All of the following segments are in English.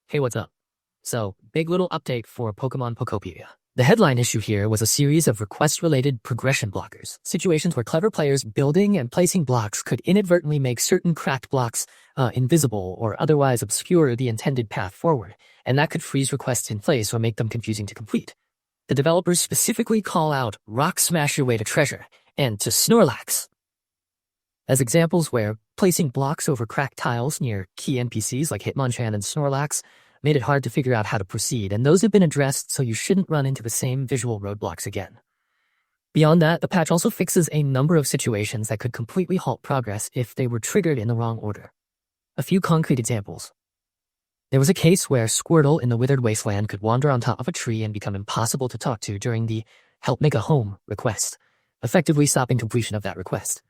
Hey, what's up? So, big little update for Pokemon Pokopia. The headline issue here was a series of request-related progression blockers, situations where clever players building and placing blocks could inadvertently make certain cracked blocks invisible or otherwise obscure the intended path forward, and that could freeze requests in place or make them confusing to complete. The developers specifically call out Rock Smash Your Way to Treasure and to Snorlax as examples where placing blocks over cracked tiles near key NPCs like Hitmonchan and Snorlax made it hard to figure out how to proceed, and those have been addressed so you shouldn't run into the same visual roadblocks again. Beyond that, the patch also fixes a number of situations that could completely halt progress if they were triggered in the wrong order. A few concrete examples. There was a case where Squirtle in the Withered Wasteland could wander on top of a tree and become impossible to talk to during the Help Make a Home request, effectively stopping completion of that request.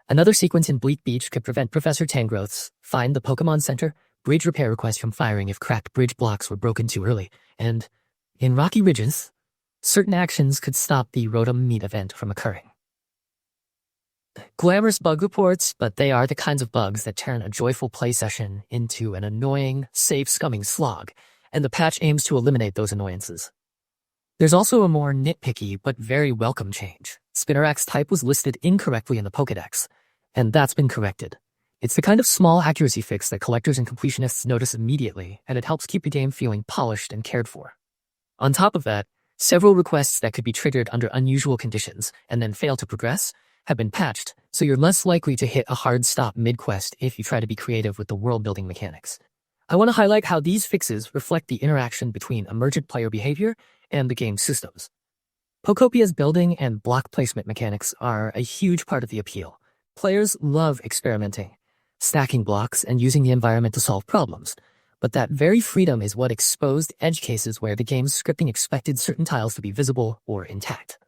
Another sequence in Bleak Beach could prevent Professor Tangrowth's Find the Pokemon Center bridge repair request from firing if cracked bridge blocks were broken too early, and in Rocky Ridges, certain actions could stop the Rotom Meet event from occurring. Glamorous bug reports, but they are the kinds of bugs that turn a joyful play session into an annoying, save-scumming slog, and the patch aims to eliminate those annoyances. There's also a more nitpicky but very welcome change. Spinnerack's type was listed incorrectly in the Pokédex, and that's been corrected. It's the kind of small accuracy fix that collectors and completionists notice immediately, and it helps keep the game feeling polished and cared for. On top of that, several requests that could be triggered under unusual conditions and then fail to progress have been patched, so you're less likely to hit a hard stop mid-quest if you try to be creative with the world-building mechanics. I want to highlight how these fixes reflect the interaction between emergent player behavior and the game's systems. Pokopia's building and block placement mechanics are a huge part of the appeal. Players love experimenting, stacking blocks, and using the environment to solve problems. But that very freedom is what exposed edge cases where the game's scripting expected certain tiles to be visible or intact.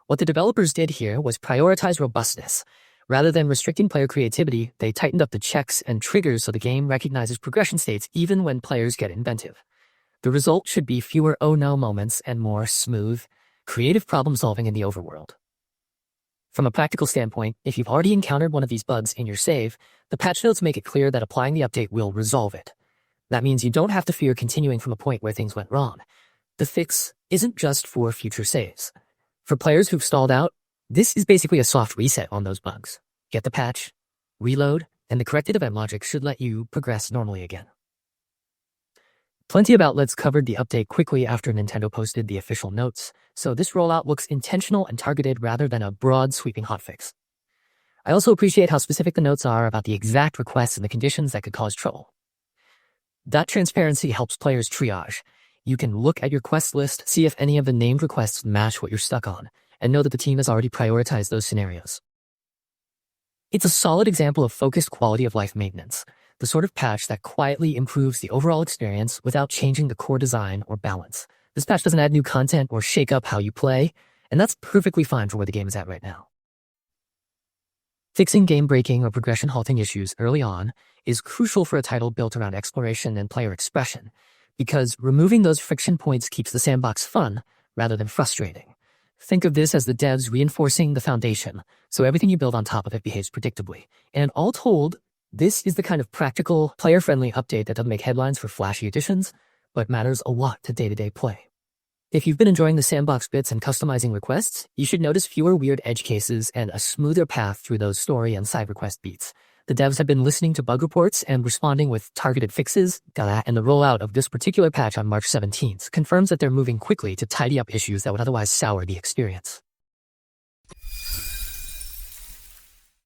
What the developers did here was prioritize robustness. Rather than restricting player creativity, they tightened up the checks and triggers so the game recognizes progression states even when players get inventive. The result should be fewer oh-no moments and more smooth, creative problem-solving in the overworld. From a practical standpoint, if you've already encountered one of these bugs in your save, the patch notes make it clear that applying the update will resolve it. That means you don't have to fear continuing from a point where things went wrong. The fix isn't just for future saves. For players who've stalled out, this is basically a soft reset on those bugs. Get the patch, reload, and the corrected event logic should let you progress normally again. Plenty of outlets covered the update quickly after Nintendo posted the official notes, so this rollout looks intentional and targeted rather than a broad, sweeping hotfix. I also appreciate how specific the notes are about the exact requests and the conditions that could cause trouble. That transparency helps players triage. You can look at your quest list, see if any of the named requests match what you're stuck on, and know that the team has already prioritized those scenarios. It's a solid example of focused quality of life maintenance, the sort of patch that quietly improves the overall experience without changing the core design or balance. This patch doesn't add new content or shake up how you play, and that's perfectly fine for where the game is at right now. Fixing game-breaking or progression-halting issues early on is crucial for a title built around exploration and player expression, because removing those friction points keeps the sandbox fun rather than frustrating. Think of this as the devs reinforcing the foundation, so everything you build on top of it behaves predictably. And all told, this is the kind of practical, player-friendly update that doesn't make headlines for flashy additions, but matters a lot to day-to-day play. If you've been enjoying the sandbox bits and customizing requests, you should notice fewer weird edge cases and a smoother path through those story and side request beats. The devs have been listening to bug reports and responding with targeted fixes, and the rollout of this particular patch on March 17th confirms that they're moving quickly to tidy up issues that would otherwise sour the experience.